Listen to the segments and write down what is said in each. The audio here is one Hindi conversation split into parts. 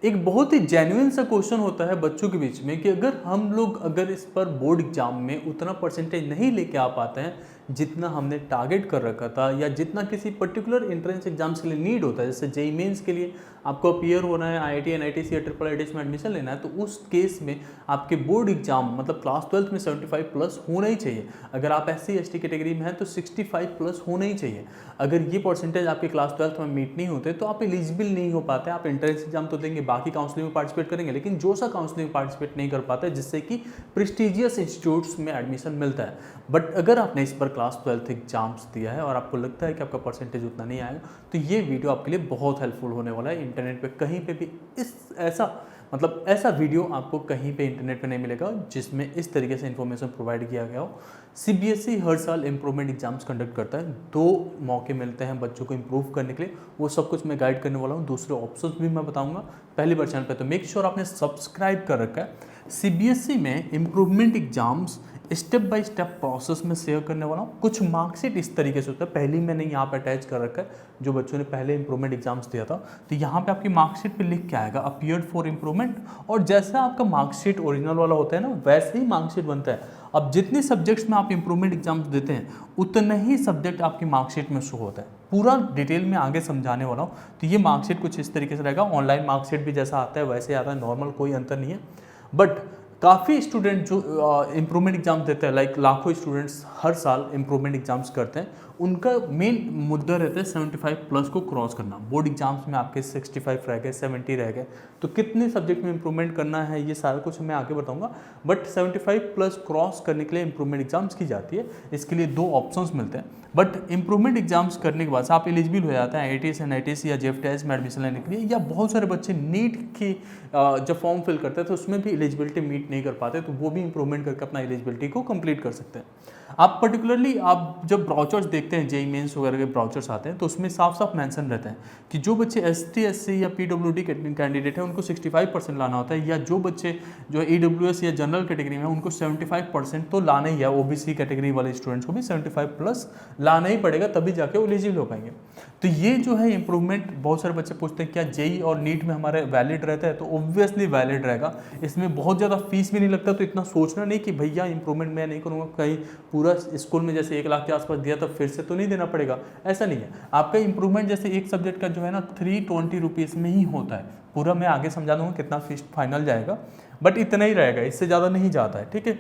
एक बहुत ही जेन्युइन सा क्वेश्चन होता है बच्चों के बीच में कि अगर इस पर बोर्ड एग्जाम में उतना परसेंटेज नहीं लेके आ पाते हैं जितना हमने टारगेट कर रखा था या जितना किसी पर्टिकुलर एंट्रेंस एग्जाम्स के लिए नीड होता है, जैसे जेईई मेंस के लिए आपको अपीयर होना है, आईआईटी एनआईटीसी या ट्रिपल आईटीएस में एडमिशन लेना है, तो उस केस में आपके बोर्ड एग्जाम मतलब क्लास 12 में 75 प्लस होना ही चाहिए। अगर आप एससी एसटी कैटेगरी में हैं तो 65 प्लस होना ही चाहिए। अगर ये परसेंटेज आपके क्लास 12 में मीट नहीं होते तो आप एलिजिबल नहीं हो पाते। आप एंट्रेंस एग्जाम तो देंगे, बाकी काउंसलिंग में पार्टिसिपेट करेंगे, लेकिन जो सा काउंसलिंग में पार्टिसिपेट नहीं कर पाते जिससे कि प्रेस्टिजियस इंस्टीट्यूट्स में एडमिशन मिलता है। बट अगर आपने इस पर क्लास 12 एग्जाम्स दिया है और आपको लगता है कि आपका परसेंटेज उतना नहीं आएगा तो ये वीडियो आपके लिए बहुत हेल्पफुल होने वाला है। इंटरनेट पे कहीं पे भी ऐसा वीडियो आपको कहीं पे इंटरनेट पे नहीं मिलेगा जिसमें इस तरीके से इन्फॉर्मेशन प्रोवाइड किया गया हो। सीबीएसई हर साल इम्प्रूवमेंट एग्जाम्स कंडक्ट करता है, 2 मौके मिलते हैं बच्चों को इम्प्रूव करने के लिए, वो सब कुछ मैं गाइड करने वाला हूँ। दूसरे ऑप्शंस भी मैं बताऊंगा। पहली बार चैनल पे तो मेक श्योर आपने सब्सक्राइब कर रखा है। सीबीएसई में improvement exams step by step process में शेयर करने वाला हूँ। कुछ मार्कशीट इस तरीके से होता है, पहले मैंने यहाँ पे अटैच कर रखा है जो बच्चों ने पहले इंप्रूवमेंट एग्जाम्स दिया था, तो यहाँ पे आपकी मार्कशीट पे लिख के आएगा अपीयर्ड फॉर इम्प्रूवमेंट, और जैसा आपका मार्कशीट ओरिजिनल वाला होता है ना वैसे ही मार्कशीट बनता है। अब जितने सब्जेक्ट्स में आप इंप्रूवमेंट एग्जाम्स देते हैं उतने ही सब्जेक्ट आपकी मार्कशीट में शो होता है। पूरा डिटेल में आगे समझाने वाला हूँ। तो ये मार्कशीट कुछ इस तरीके से रहेगा, ऑनलाइन मार्कशीट भी जैसा आता है वैसे आता है, नॉर्मल कोई अंतर नहीं है। बट काफ़ी स्टूडेंट जो इम्प्रूवमेंट एग्जाम देते हैं, लाइक लाखों स्टूडेंट्स हर साल इम्प्रूवमेंट एग्जाम्स करते हैं, उनका मेन मुद्दा रहता है 75 प्लस को क्रॉस करना। बोर्ड एग्जाम्स में आपके 65 रह गए, 70 रह गए, तो कितने सब्जेक्ट में इंप्रूवमेंट करना है ये सारा कुछ मैं आगे बताऊंगा। बट 75 प्लस क्रॉस करने के लिए इंप्रूवमेंट एग्जाम्स की जाती है। इसके लिए 2 ऑप्शंस मिलते हैं। बट इंप्रूवमेंट एग्जाम्स करने के बाद आप एलिजिबल हो जाते हैं आईआईटीएस एनआईटीएस या जेईई में एडमिशन लेने के लिए, या बहुत सारे बच्चे नीट की जब फॉर्म फिल करते हैं तो उसमें भी एलिजिबिलिटी मीट नहीं कर पाते, तो वो भी इंप्रूवमेंट करके अपना एलिजिबिलिटी को कंप्लीट कर सकते हैं। आप पर्टिकुलरली आप जब ब्राउचर्स देखते हैं, जेईई मेंस वगैरह के ब्राउचर्स आते हैं, तो उसमें साफ साफ मेंशन रहता है कि जो बच्चे एसटी एससी या पीडब्ल्यूडी कैंडिडेट है उनको 65% लाना होता है, या जो बच्चे जो ईडब्ल्यूएस या जनरल कैटेगरी में उनको 75% तो लाना ही है। ओबीसी कैटेगरी वाले स्टूडेंट्स को भी 75 प्लस लाना ही पड़ेगा, तभी जाके वो एलिजिबल हो पाएंगे। तो ये जो है इंप्रूवमेंट, बहुत सारे बच्चे पूछते हैं क्या जेईई और नीट में हमारे वैलिड रहता है, तो ऑब्वियसली वैलिड रहेगा। इसमें बहुत ज़्यादा फीस भी नहीं लगता, तो इतना सोचना नहीं कि भैया इंप्रूवमेंट मैं नहीं करूँगा, कहीं पूरा स्कूल में जैसे 1 लाख के आसपास दिया तो फिर से तो नहीं देना पड़ेगा, ऐसा नहीं है। आपका इंप्रूवमेंट जैसे एक सब्जेक्ट का जो है ना 320 रुपीज़ में ही होता है। पूरा मैं आगे समझा दूंगा कितना फीस फाइनल जाएगा, बट इतना ही रहेगा, इससे ज़्यादा नहीं जाता है, ठीक है।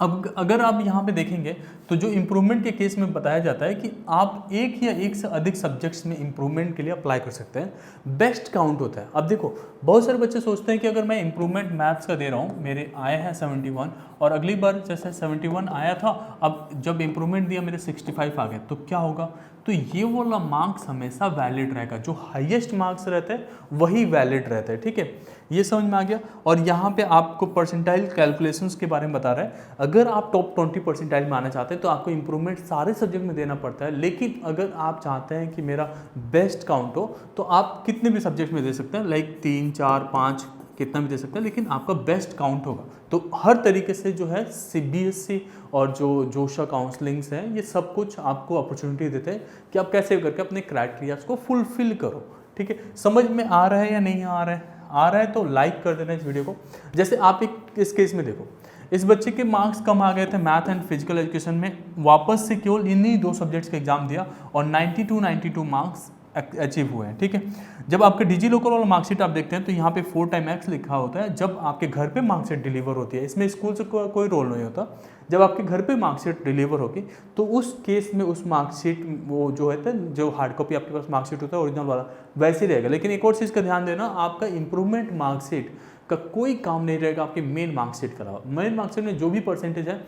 अब अगर आप यहाँ पे देखेंगे तो जो इम्प्रूवमेंट के केस में बताया जाता है कि आप एक या एक से अधिक सब्जेक्ट्स में इम्प्रूवमेंट के लिए अप्लाई कर सकते हैं। बेस्ट काउंट होता है। अब देखो बहुत सारे बच्चे सोचते हैं कि अगर मैं इम्प्रूवमेंट मैथ्स का दे रहा हूँ, मेरे आए हैं 71 और अगली बार जैसे 71 आया था, अब जब इम्प्रूवमेंट दिया मेरे 65 आ गए, तो क्या होगा? तो ये वाला मार्क्स हमेशा वैलिड रहेगा। जो हाईएस्ट मार्क्स रहते हैं वही वैलिड रहते हैं, ठीक है। ये समझ में आ गया। और यहाँ पे आपको परसेंटाइल कैलकुलेशंस के बारे में बता रहा है। अगर आप टॉप 20 परसेंटाइल में आना चाहते हैं तो आपको इंप्रूवमेंट सारे सब्जेक्ट में देना पड़ता है, लेकिन अगर आप चाहते हैं कि मेरा बेस्ट काउंट हो तो आप कितने भी सब्जेक्ट में दे सकते हैं, लाइक 3, 4, 5 कितना भी दे सकते हैं, लेकिन आपका बेस्ट काउंट होगा। तो हर तरीके से जो है सीबीएसई और जो जोशा काउंसलिंग्स हैं ये सब कुछ आपको अपॉर्चुनिटी देते हैं कि आप कैसे करके अपने क्राइटेरियाज को फुलफिल करो, ठीक है। समझ में आ रहा है या नहीं आ रहा है? आ रहा है तो लाइक कर देना इस वीडियो को। जैसे आप एक इस केस में देखो, इस बच्चे के मार्क्स कम आ गए थे मैथ एंड फिजिकल एजुकेशन में, वापस से केवल इन्हीं 2 सब्जेक्ट्स का एग्जाम दिया और 92 मार्क्स अचीव हुए हैं, ठीक है। जब आपके डिजी लॉकर वाला मार्कशीट आप देखते हैं तो यहाँ पे 4 टाइम एक्स लिखा होता है जब आपके घर पे मार्कशीट डिलीवर होती है। इसमें स्कूल से कोई रोल नहीं होता। जब आपके घर पे मार्कशीट डिलीवर होगी तो उस केस में उस मार्कशीट वो जो है जो हार्ड कॉपी आपके पास मार्कशीट होता है ओरिजिनल वाला वैसे ही रहेगा। लेकिन एक और चीज़ का ध्यान देना, आपका इंप्रूवमेंट मार्कशीट का कोई काम नहीं रहेगा आपके मेन मार्कशीट का अलावा। मेन मार्कशीट में जो भी परसेंटेज है,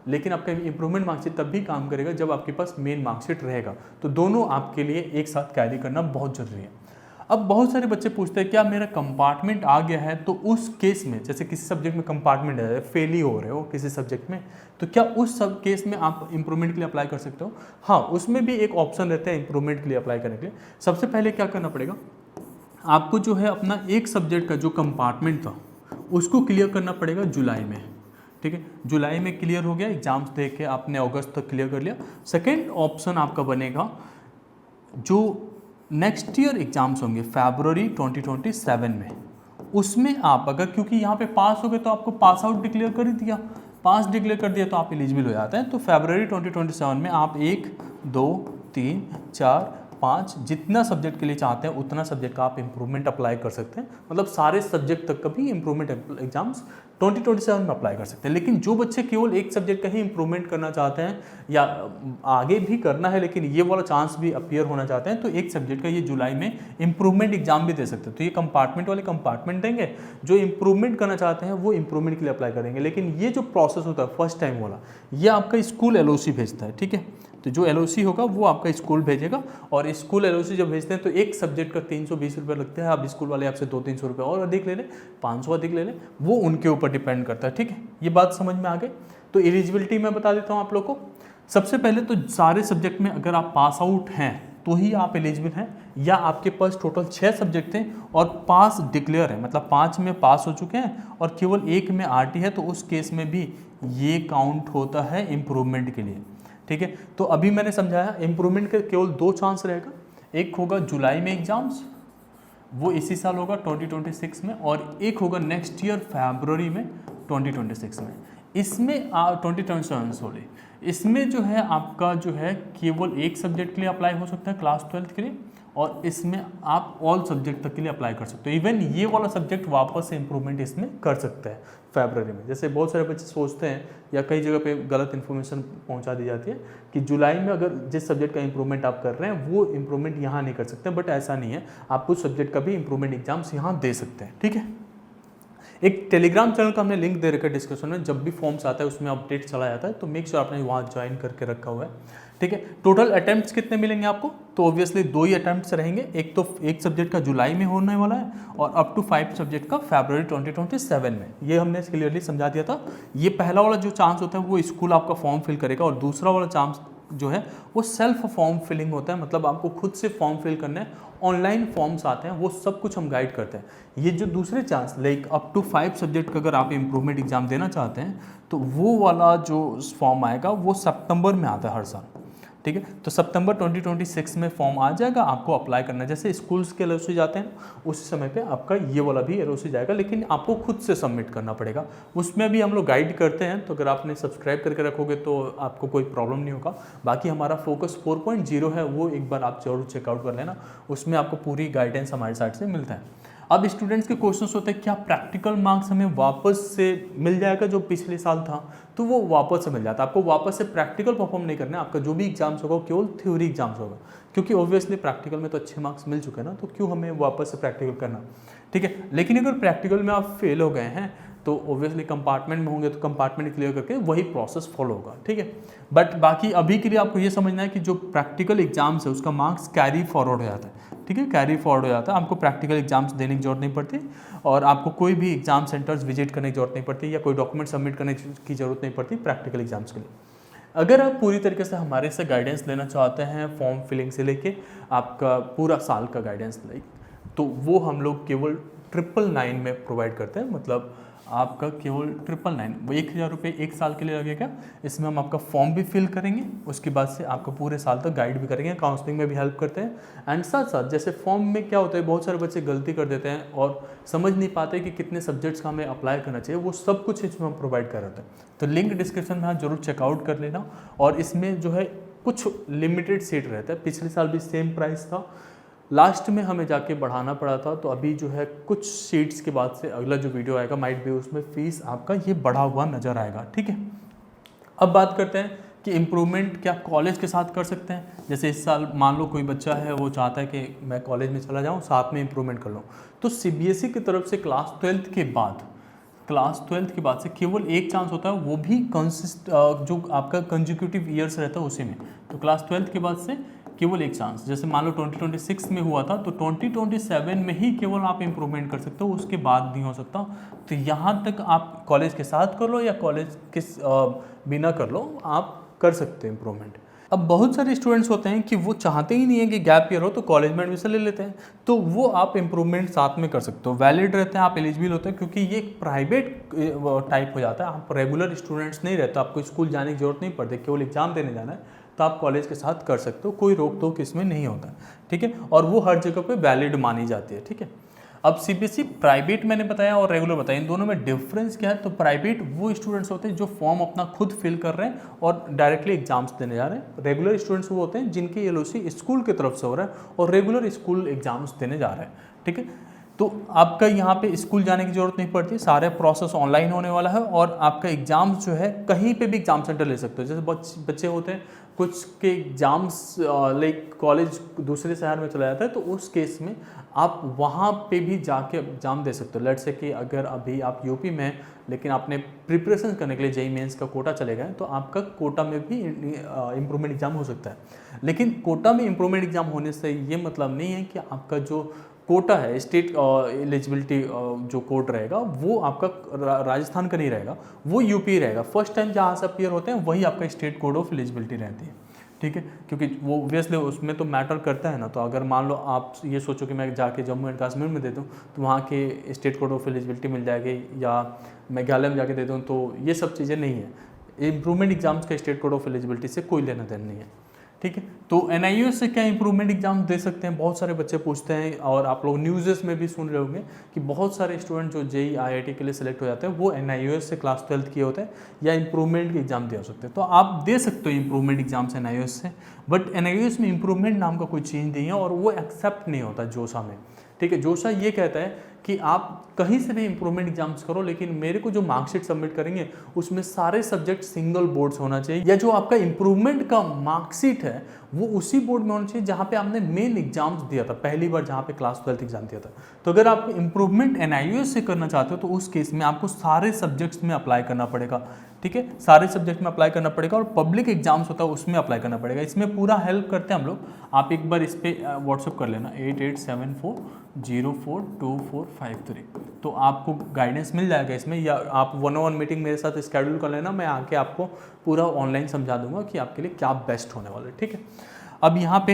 लेकिन आपका इंप्रूवमेंट मार्कशीट तब भी काम करेगा जब आपके पास मेन मार्कशीट रहेगा। तो दोनों आपके लिए एक साथ कैरी करना बहुत जरूरी है। अब बहुत सारे बच्चे पूछते हैं क्या मेरा कंपार्टमेंट आ गया है, तो उस केस में जैसे किसी सब्जेक्ट में कंपार्टमेंट है, फेल ही हो रहे हो किसी सब्जेक्ट में, तो क्या उस सब केस में आप इंप्रूवमेंट के लिए अप्लाई कर सकते हो? हाँ, उसमें भी एक ऑप्शन रहता है इंप्रूवमेंट के लिए अप्लाई करने के लिए। सबसे पहले क्या करना पड़ेगा, आपको जो है अपना एक सब्जेक्ट का जो कंपार्टमेंट था उसको क्लियर करना पड़ेगा जुलाई में, ठीक है। जुलाई में क्लियर हो गया, एग्जाम्स दे के आपने अगस्त तक क्लियर कर लिया। सेकेंड ऑप्शन आपका बनेगा जो नेक्स्ट ईयर एग्जाम्स होंगे फरवरी 2027 में, उसमें आप अगर, क्योंकि यहाँ पे पास हो गए तो आपको पास आउट डिक्लेयर कर ही दिया, पास डिक्लेयर कर दिया तो आप एलिजिबल हो जाते हैं। तो फरवरी 2027 में आप 1 2 3 4 5 जितना सब्जेक्ट के लिए चाहते हैं उतना सब्जेक्ट का आप इंप्रूवमेंट अप्लाई कर सकते हैं। मतलब सारे सब्जेक्ट तक का भी इंप्रूवमेंट एग्जाम्स 2027 में अप्लाई कर सकते हैं। लेकिन जो बच्चे केवल एक सब्जेक्ट का ही इंप्रूवमेंट करना चाहते हैं या आगे भी करना है लेकिन ये वाला चांस भी अपीयर होना चाहते हैं, तो एक सब्जेक्ट का ये जुलाई में इंप्रूवमेंट एग्जाम भी दे सकते हैं। तो ये कंपार्टमेंट वाले कंपार्टमेंट देंगे, जो इंप्रूवमेंट करना चाहते हैं वो इंप्रूवमेंट के लिए अप्लाई करेंगे। लेकिन ये जो प्रोसेस होता है फर्स्ट टाइम वाला, ये आपका स्कूल एलओसी भेजता है, ठीक है। तो जो एलओसी होगा वो आपका स्कूल भेजेगा, और स्कूल एलओसी जब भेजते हैं तो एक सब्जेक्ट का 320 रुपये लगते हैं। अब स्कूल वाले आपसे 200-300 रुपये और अधिक ले लें, 500 अधिक ले लें, वो उनके ऊपर डिपेंड करता है, ठीक है। ये बात समझ में आ गई। तो एलिजिबिलिटी मैं बता देता हूँ आप लोग को। सबसे पहले तो सारे सब्जेक्ट में अगर आप पास आउट हैं तो ही आप एलिजिबल हैं, या आपके पास टोटल 6 सब्जेक्ट हैं और पास डिक्लेयर है, मतलब 5 में पास हो चुके हैं और केवल 1 में आरटी है, तो उस केस में भी ये काउंट होता है इम्प्रूवमेंट के लिए, ठीक है। तो अभी मैंने समझाया इम्प्रूवमेंट के केवल 2 चांस रहेगा, एक होगा जुलाई में एग्जाम्स, वो इसी साल होगा 2026 में, और एक होगा नेक्स्ट ईयर फरवरी में 2026 में। इसमें 2027 सॉरी, इसमें जो है आपका जो है केवल एक सब्जेक्ट के लिए अप्लाई हो सकता है क्लास 12 के लिए, और इसमें आप ऑल सब्जेक्ट तक के लिए अप्लाई कर सकते हो। इवन ये वाला सब्जेक्ट वापस से इंप्रूवमेंट इसमें कर सकते हैं फरवरी में। जैसे बहुत सारे बच्चे सोचते हैं या कई जगह पे गलत इन्फॉर्मेशन पहुंचा दी जाती है कि जुलाई में अगर जिस सब्जेक्ट का इंप्रूवमेंट आप कर रहे हैं वो इंप्रूवमेंट यहाँ नहीं कर सकते, बट ऐसा नहीं है, आप कुछ सब्जेक्ट का भी इंप्रूवमेंट एग्जाम्स यहाँ दे सकते हैं, ठीक है। एक टेलीग्राम चैनल का हमने लिंक दे रखा है डिस्क्रिप्शन में, जब भी फॉर्म्स आता है उसमें अपडेट चला जाता है, तो मेक श्योर आपने वहाँ ज्वाइन करके रखा हुआ है, ठीक है। टोटल अटेम्प्ट्स कितने मिलेंगे आपको? तो ऑब्वियसली 2 ही अटेम्प्ट्स रहेंगे, एक तो एक सब्जेक्ट का जुलाई में होने वाला है और अप टू 5 सब्जेक्ट का फरवरी 2027 में। ये हमने क्लियरली समझा दिया था। ये पहला वाला जो चांस होता है वो स्कूल आपका फॉर्म फिल करेगा, और दूसरा वाला चांस जो है वो सेल्फ फॉर्म फिलिंग होता है, मतलब आपको खुद से फॉर्म फिल करना है। ऑनलाइन फॉर्म्स आते हैं, वो सब कुछ हम गाइड करते हैं। ये जो दूसरे chance like up to 5 subject का अगर आप इंप्रूवमेंट एग्जाम देना चाहते हैं तो वो वाला जो फॉर्म आएगा वो सितंबर में आता है हर साल, ठीक है। तो सितंबर 2026 में फॉर्म आ जाएगा, आपको अप्लाई करना है। जैसे स्कूल्स के एलओसी जाते हैं उसी समय पे आपका ये वाला भी एलओसी जाएगा, लेकिन आपको खुद से सबमिट करना पड़ेगा। उसमें भी हम लोग गाइड करते हैं, तो अगर आपने सब्सक्राइब करके रखोगे तो आपको कोई प्रॉब्लम नहीं होगा। बाकी हमारा फोकस 4.0 है, वो एक बार आप जरूर चेकआउट कर लेना, उसमें आपको पूरी गाइडेंस हमारी साइड से मिलता है। अब स्टूडेंट्स के क्वेश्चंस होते हैं क्या प्रैक्टिकल मार्क्स हमें वापस से मिल जाएगा? जो पिछले साल था तो वो वापस से मिल जाता है। आपको वापस से प्रैक्टिकल परफॉर्म नहीं करना है, आपका जो भी एग्जाम्स होगा केवल थ्योरी एग्जाम्स होगा, क्योंकि ऑब्वियसली प्रैक्टिकल में तो अच्छे मार्क्स मिल चुके हैं ना, तो क्यों हमें वापस से प्रैक्टिकल करना, ठीक है। लेकिन अगर प्रैक्टिकल में आप फेल हो गए हैं तो ऑब्वियसली कंपार्टमेंट में होंगे तो कंपार्टमेंट क्लियर करके वही प्रोसेस फॉलो होगा, ठीक है। बट बाकी अभी के लिए आपको ये समझना है कि जो प्रैक्टिकल एग्जाम्स है उसका मार्क्स कैरी फॉरवर्ड हो जाता है, ठीक है, कैरी फॉरवर्ड हो जाता है। आपको प्रैक्टिकल एग्जाम्स देने की जरूरत नहीं पड़ती, और आपको कोई भी एग्जाम सेंटर्स विजिट करने की जरूरत नहीं पड़ती, या कोई डॉक्यूमेंट सबमिट करने की जरूरत नहीं पड़ती प्रैक्टिकल एग्जाम्स के लिए। अगर आप पूरी तरीके से हमारे से गाइडेंस लेना चाहते हैं फॉर्म फिलिंग से लेके आपका पूरा साल का गाइडेंस ले, तो वो हम लोग केवल 999 में प्रोवाइड करते हैं। मतलब आपका केवल 999, वो 1000 रुपये एक साल के लिए लगेगा। इसमें हम आपका फॉर्म भी फिल करेंगे, उसके बाद से आपको पूरे साल तक गाइड भी करेंगे, काउंसलिंग में भी हेल्प करते हैं। एंड साथ साथ जैसे फॉर्म में क्या होता है, बहुत सारे बच्चे गलती कर देते हैं और समझ नहीं पाते कि कितने सब्जेक्ट्स का हमें अप्लाई करना चाहिए, वो सब कुछ इसमें हम प्रोवाइड कर रहे हैं। तो लिंक डिस्क्रिप्शन में जरूर चेकआउट कर लेना। और इसमें जो है कुछ लिमिटेड सीट रहता है, पिछले साल भी सेम प्राइस था, लास्ट में हमें जाके बढ़ाना पड़ा था। तो अभी जो है कुछ सीट्स के बाद से अगला जो वीडियो आएगा माइट भी उसमें फीस आपका ये बढ़ा हुआ नज़र आएगा, ठीक है। अब बात करते हैं कि इम्प्रूवमेंट क्या कॉलेज के साथ कर सकते हैं। जैसे इस साल मान लो कोई बच्चा है वो चाहता है कि मैं कॉलेज में चला जाऊँ साथ में इम्प्रूवमेंट कर लूँ, तो CBSE की तरफ से क्लास 12th के बाद से केवल एक चांस होता है, वो भी जो आपका कंजिक्यूटिव ईयर्स रहता है उसी में। तो क्लास 12th के बाद से केवल एक चांस, जैसे मान लो 2026 में हुआ था तो 2027 में ही केवल आप इंप्रूवमेंट कर सकते हो, उसके बाद नहीं हो सकता। तो यहाँ तक आप कॉलेज के साथ कर लो या कॉलेज के बिना कर लो, आप कर सकते हो इंप्रूवमेंट। अब बहुत सारे स्टूडेंट्स होते हैं कि वो चाहते ही नहीं है कि गैप ईयर हो, तो कॉलेज में एडमिशन ले लेते हैं, तो वो आप इंप्रूवमेंट साथ में कर सकते हो, वैलिड रहते हैं, आप एलिजिबल होते हैं, क्योंकि ये एक प्राइवेट टाइप हो जाता है। आप रेगुलर स्टूडेंट्स नहीं रहते, आपको स्कूल जाने की जरूरत नहीं पड़ती, केवल एग्जाम देने जाना है, तो आप कॉलेज के साथ कर सकते हो, कोई रोक टोक इसमें नहीं होता, ठीक है। और वो हर जगह पे वैलिड मानी जाती है, ठीक है। अब सीबीएसई प्राइवेट मैंने बताया और रेगुलर बताया, इन दोनों में डिफरेंस क्या है? तो प्राइवेट वो स्टूडेंट्स होते हैं जो फॉर्म अपना खुद फिल कर रहे हैं और डायरेक्टली एग्जाम्स देने जा रहे हैं। रेगुलर स्टूडेंट्स वो होते हैं जिनके एलओसी स्कूल की तरफ से हो रहा है और रेगुलर स्कूल एग्जाम्स देने जा रहे हैं, ठीक है। तो आपका यहाँ पे स्कूल जाने की जरूरत नहीं पड़ती, सारे प्रोसेस ऑनलाइन होने वाला है और आपका एग्जाम्स जो है कहीं पे भी एग्जाम सेंटर ले सकते हो। जैसे बच्चे होते हैं कुछ के एग्जाम्स लाइक कॉलेज दूसरे शहर में चला जाता है, तो उस केस में आप वहाँ पे भी जाके एग्ज़ाम दे सकते हो। लेट्स से कि अगर अभी आप यूपी में हैं लेकिन आपने प्रिपरेशन करने के लिए जेईई मेंस का कोटा चले गए, तो आपका कोटा में भी इम्प्रूवमेंट एग्ज़ाम हो सकता है। लेकिन कोटा में इम्प्रूवमेंट एग्ज़ाम होने से ये मतलब नहीं है कि आपका जो कोटा है, स्टेट एलिजिबिलिटी जो कोड रहेगा वो आपका राजस्थान का नहीं रहेगा, वो यूपी रहेगा। फर्स्ट टाइम जहाँ से अपीयर होते हैं वही आपका स्टेट कोड ऑफ एलिजिबिलिटी रहती है, ठीक है। क्योंकि वो ऑब्वियसली उसमें तो मैटर करता है ना। तो अगर मान लो आप ये सोचो कि मैं जाके जम्मू एंड कश्मीर में दे दूँ तो वहाँ के स्टेट कोड ऑफ एलिजिबिलिटी मिल जाएगी, या मेघालय में जाके दे दूँ, तो ये सब चीज़ें नहीं है। इम्प्रूवमेंट एग्जाम्स का स्टेट कोड ऑफ एलिजिबिलिटी से कोई लेना देना नहीं है, ठीक है। तो एनआईओएस से क्या इम्प्रूवमेंट एग्जाम दे सकते हैं, बहुत सारे बच्चे पूछते हैं और आप लोग न्यूज़ में भी सुन रहे होंगे कि बहुत सारे स्टूडेंट जो जेईई आईआईटी के लिए सिलेक्ट हो जाते हैं वो एनआईओएस से क्लास 12 किए होते हैं या इम्प्रूवमेंट के एग्जाम दे सकते हैं। तो आप दे सकते हो इम्प्रूवमेंट एग्जाम्स एनआईओएस से, बट एनआईओएस में इम्प्रूवमेंट नाम का कोई चेंज नहीं है और वो एक्सेप्ट नहीं होता जोशा में, ठीक है। जोशा ये कहता है कि आप कहीं से भी इम्प्रूवमेंट एग्जाम्स करो, लेकिन मेरे को जो मार्कशीट सबमिट करेंगे उसमें सारे सब्जेक्ट सिंगल बोर्ड से होना चाहिए, या जो आपका इम्प्रूवमेंट का मार्कशीट है वो उसी बोर्ड में होना चाहिए जहाँ पे आपने मेन एग्जाम्स दिया था, पहली बार जहाँ पे क्लास 12 एग्जाम दिया था। तो अगर आप इम्प्रूवमेंट एनआईओएस से करना चाहते हो तो उस केस में आपको सारे सब्जेक्ट्स में अप्लाई करना पड़ेगा, ठीक है। सारे सब्जेक्ट में अप्लाई करना पड़ेगा और पब्लिक एग्जाम्स होता है उसमें अप्लाई करना पड़ेगा। इसमें पूरा हेल्प करते हैं हम लोग, आप एक बार इस पर व्हाट्सअप कर लेना 8874042453, तो आपको गाइडेंस मिल जाएगा इसमें, या आप 1-on-1 मीटिंग मेरे साथ स्केड्यूल कर लेना, मैं आके आपको पूरा ऑनलाइन समझा दूंगा कि आपके लिए क्या बेस्ट होने वाला है, ठीक है। अब यहाँ पे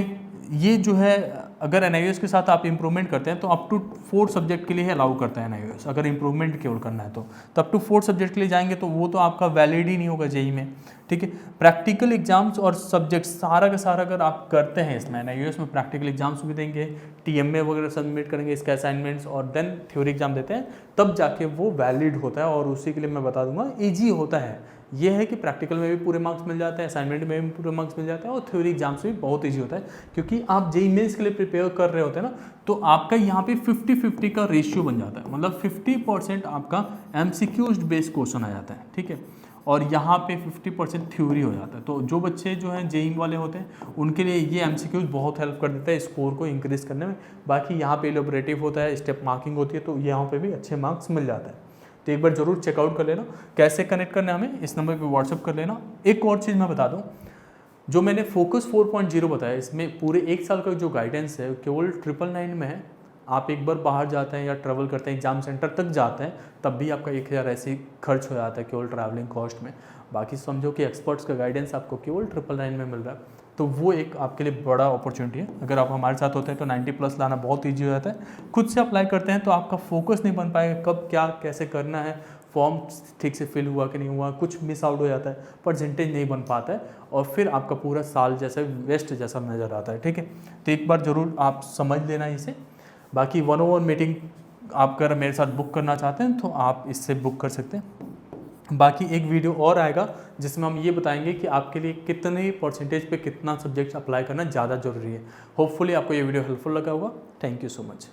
ये जो है अगर एनआईओएस के साथ आप इंप्रूवमेंट करते हैं तो अप टू 4 सब्जेक्ट के लिए अलाउ करता है एनआईओएस। अगर इंप्रूवमेंट केवल करना है तो अप टू 4 सब्जेक्ट के लिए जाएंगे तो वो तो आपका वैलिड ही नहीं होगा जेईई में, ठीक है। प्रैक्टिकल एग्जाम्स और सब्जेक्ट सारा का सारा अगर आप करते हैं इसमें एनआईओएस में, प्रैक्टिकल एग्जाम्स भी देंगे, टीएमए वगैरह सबमिट करेंगे इसके असाइनमेंट्स और देन थ्योरी एग्जाम देते हैं, तब जाके वो वैलिड होता है। और उसी के लिए मैं बता दूंगा ईजी होता है। ये है कि प्रैक्टिकल में भी पूरे मार्क्स मिल जाते हैं, असाइनमेंट में भी पूरे मार्क्स मिल जाते हैं और थ्योरी एग्जाम्स भी बहुत ईजी होता है, क्योंकि आप जेईई मेंस के लिए प्रिपेयर कर रहे होते हैं ना, तो आपका यहाँ पे 50-50 का रेशियो बन जाता है, मतलब 50% आपका एमसीक्यूज बेस्ड क्वेश्चन आ जाता है, ठीक है, और यहाँ पे 50% थ्योरी हो जाता है। तो जो बच्चे जो हैं जेईई वाले होते हैं उनके लिए ये एमसीक्यूज बहुत हेल्प कर देता है स्कोर को इंक्रीज करने में। बाकी यहाँ पे इलेबोरेटिव होता है, स्टेप मार्किंग होती है, तो यहाँ पे भी अच्छे मार्क्स मिल जाता है। तो एक बार जरूर चेकआउट कर लेना। कैसे कनेक्ट करना है हमें, इस नंबर पे व्हाट्सअप कर लेना। एक और चीज़ मैं बता दूं, जो मैंने फोकस 4.0 बताया इसमें पूरे 1 साल का जो गाइडेंस है केवल 999 में है। आप एक बार बाहर जाते हैं या ट्रैवल करते हैं एग्जाम सेंटर तक जाते हैं तब भी आपका 1000 ऐसे ही खर्च हो जाता है केवल ट्रैवलिंग कॉस्ट में। बाकी समझो कि एक्सपर्ट्स का गाइडेंस आपको केवल 999 में मिल रहा है, तो वो एक आपके लिए बड़ा अपॉर्चुनिटी है। अगर आप हमारे साथ होते हैं तो 90+ लाना बहुत ईजी हो जाता है। खुद से अप्लाई करते हैं तो आपका फोकस नहीं बन पाएगा, कब क्या कैसे करना है, फॉर्म ठीक से फिल हुआ कि नहीं हुआ, कुछ मिस आउट हो जाता है, परसेंटेज नहीं बन पाता है और फिर आपका पूरा साल जैसा वेस्ट जैसा नज़र आता है, ठीक है। तो एक बार ज़रूर आप समझ लेना इसे। बाकी 1-on-1 मीटिंग आप अगर मेरे साथ बुक करना चाहते हैं तो आप इससे बुक कर सकते हैं। बाकी एक वीडियो और आएगा जिसमें हम ये बताएंगे कि आपके लिए कितने परसेंटेज पे कितना सब्जेक्ट अप्लाई करना ज़्यादा जरूरी है। होपफुली आपको ये वीडियो हेल्पफुल लगा होगा। Thank you so much.